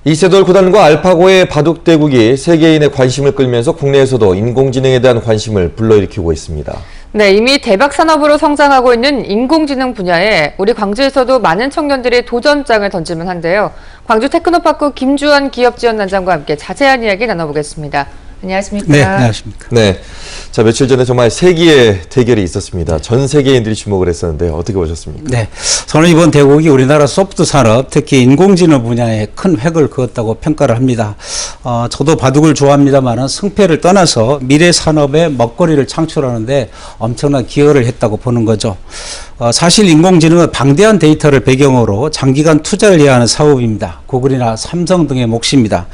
이세돌 구단과 알파고의 바둑대국이 세계인의 관심을 끌면서 국내에서도 인공지능에 대한 관심을 불러일으키고 있습니다. 네, 이미 대박 산업으로 성장하고 있는 인공지능 분야에 우리 광주에서도 많은 청년들이 도전장을 던질만 한데요. 광주 테크노파크 김주환 기업지원단장과 함께 자세한 이야기 나눠보겠습니다. 안녕하십니까? 네, 안녕하십니까? 네, 자 며칠 전에 정말 세기의 대결이 있었습니다. 전 세계인들이 주목을 했었는데 어떻게 보셨습니까? 네, 저는 이번 대국이 우리나라 소프트 산업, 특히 인공지능 분야에 큰 획을 그었다고 평가를 합니다. 저도 바둑을 좋아합니다만은 승패를 떠나서 미래 산업의 먹거리를 창출하는데 엄청난 기여를 했다고 보는 거죠. 사실 인공지능은 방대한 데이터를 배경으로 장기간 투자를 해야 하는 사업입니다. 구글이나 삼성 등의 몫입니다.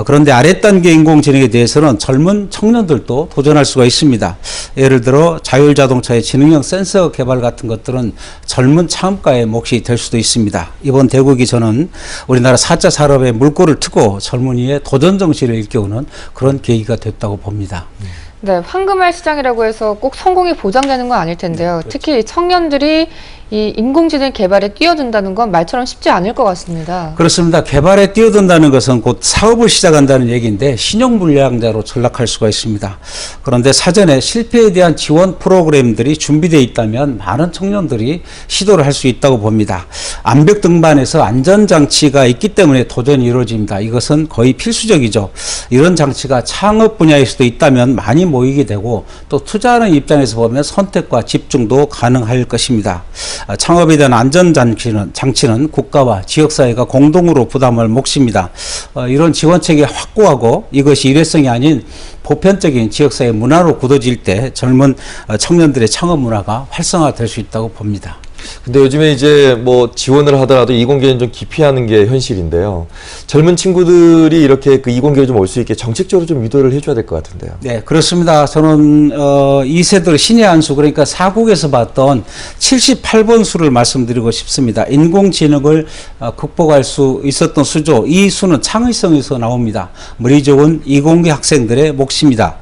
그런데 아랫단계 인공지능에 대해서는 젊은 청년들도 도전할 수가 있습니다. 예를 들어 자율자동차의 지능형 센서 개발 같은 것들은 젊은 창업가의 몫이 될 수도 있습니다. 이번 대국이 저는 우리나라 4차 산업에 물꼬를 트고 젊은이의 도전 정신을 일깨우는 그런 계기가 됐다고 봅니다. 네, 황금알 시장이라고 해서 꼭 성공이 보장되는 건 아닐 텐데요. 그렇죠. 특히 청년들이 이 인공지능 개발에 뛰어든다는 건 말처럼 쉽지 않을 것 같습니다. 그렇습니다. 개발에 뛰어든다는 것은 곧 사업을 시작한다는 얘기인데 신용불량자로 전락할 수가 있습니다. 그런데 사전에 실패에 대한 지원 프로그램들이 준비되어 있다면 많은 청년들이 시도를 할 수 있다고 봅니다. 암벽 등반에서 안전장치가 있기 때문에 도전이 이루어집니다. 이것은 거의 필수적이죠. 이런 장치가 창업 분야에서도 있다면 많이 모이게 되고 또 투자하는 입장에서 보면 선택과 집중도 가능할 것입니다. 창업에 대한 안전장치는 국가와 지역사회가 공동으로 부담할 몫입니다. 이런 지원책이 확고하고 이것이 일회성이 아닌 보편적인 지역사회 문화로 굳어질 때 젊은 청년들의 창업 문화가 활성화될 수 있다고 봅니다. 근데 요즘에 이제 뭐 지원을 하더라도 이공계는 좀 기피하는 게 현실인데요. 젊은 친구들이 이렇게 그 이공계를 좀 올 수 있게 정책적으로 좀 유도를 해줘야 될 것 같은데요. 네, 그렇습니다. 저는 이세돌 신의 한 수, 그러니까 사국에서 봤던 78번 수를 말씀드리고 싶습니다. 인공지능을 극복할 수 있었던 수죠. 이 수는 창의성에서 나옵니다. 머리 좋은 이공계 학생들의 몫입니다.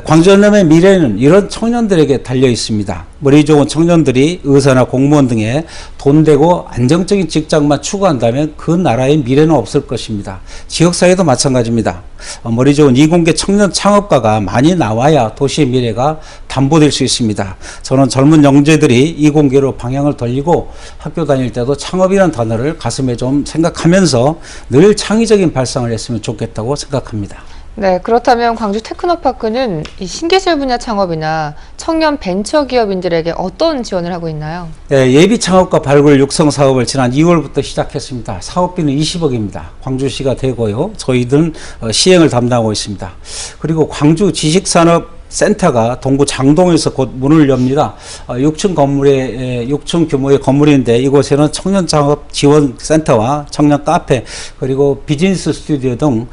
광주연남의 미래는 이런 청년들에게 달려 있습니다. 머리 좋은 청년들이 의사나 공무원 등의 돈 되고 안정적인 직장만 추구한다면 그 나라의 미래는 없을 것입니다. 지역사회도 마찬가지입니다. 머리 좋은 이공계 청년 창업가가 많이 나와야 도시의 미래가 담보될 수 있습니다. 저는 젊은 영재들이 이공계로 방향을 돌리고 학교 다닐 때도 창업이라는 단어를 가슴에 좀 생각하면서 늘 창의적인 발상을 했으면 좋겠다고 생각합니다. 네, 그렇다면 광주 테크노파크는 이 신기술 분야 창업이나 청년 벤처기업인들에게 어떤 지원을 하고 있나요? 네, 예비 창업가 발굴 육성 사업을 지난 2월부터 시작했습니다. 사업비는 20억입니다. 광주시가 되고요. 저희들은 시행을 담당하고 있습니다. 그리고 광주 지식산업 센터가 동구 장동에서 곧 문을 엽니다. 6층 규모의 건물인데 이곳에는 청년 창업 지원 센터와 청년 카페 그리고 비즈니스 스튜디오 등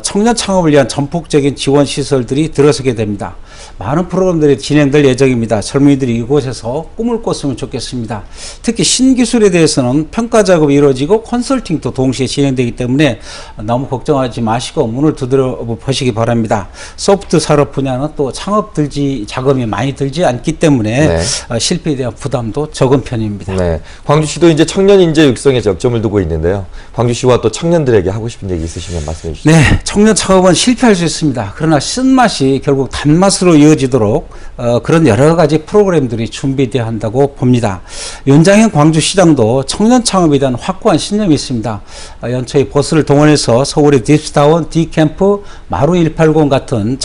청년 창업을 위한 전폭적인 지원 시설들이 들어서게 됩니다. 많은 프로그램들이 진행될 예정입니다. 젊은이들이 이곳에서 꿈을 꿨으면 좋겠습니다. 특히 신기술에 대해서는 평가 작업이 이루어지고 컨설팅도 동시에 진행되기 때문에 너무 걱정하지 마시고 문을 두드려 보시기 바랍니다. 소프트 산업 분야는 또 창업 자금이 많이 들지 않기 때문에 네. 실패에 대한 부담도 적은 편입니다. 네, 광주시도 이제 청년 인재 육성에 적점을 두고 있는데요. 광주시와 또 청년들에게 하고 싶은 얘기 있으시면 말씀해 주시죠. 네, 청년 창업은 실패할 수 있습니다. 그러나 쓴맛이 결국 단맛으로 이어지도록 그런 여러 가지 프로그램들이 준비되어야 한다고 봅니다. 윤장현 광주시장도 청년 창업에 대한 확고한 신념이 있습니다. 연초에 버스를 동원해서 서울의 딥스타운, D캠프, 마루 180 같은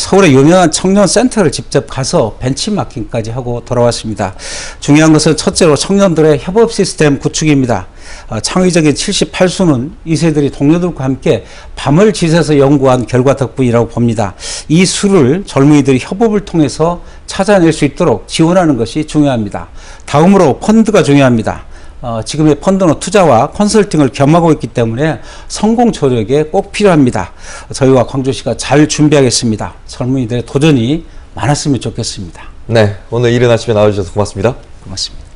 서울의 유명한 청년 센터를 직접 가서 벤치마킹까지 하고 돌아왔습니다. 중요한 것은 첫째로 청년들의 협업 시스템 구축입니다. 창의적인 78수는 이세들이 동료들과 함께 밤을 지새서 연구한 결과 덕분이라고 봅니다. 이 수를 젊은이들이 협업을 통해서 찾아낼 수 있도록 지원하는 것이 중요합니다. 다음으로 펀드가 중요합니다. 지금의 펀드는 투자와 컨설팅을 겸하고 있기 때문에 성공 조력에 꼭 필요합니다. 저희와 광주시가 잘 준비하겠습니다. 젊은이들의 도전이 많았으면 좋겠습니다. 네, 오늘 이른 아침에 나와주셔서 고맙습니다. 고맙습니다.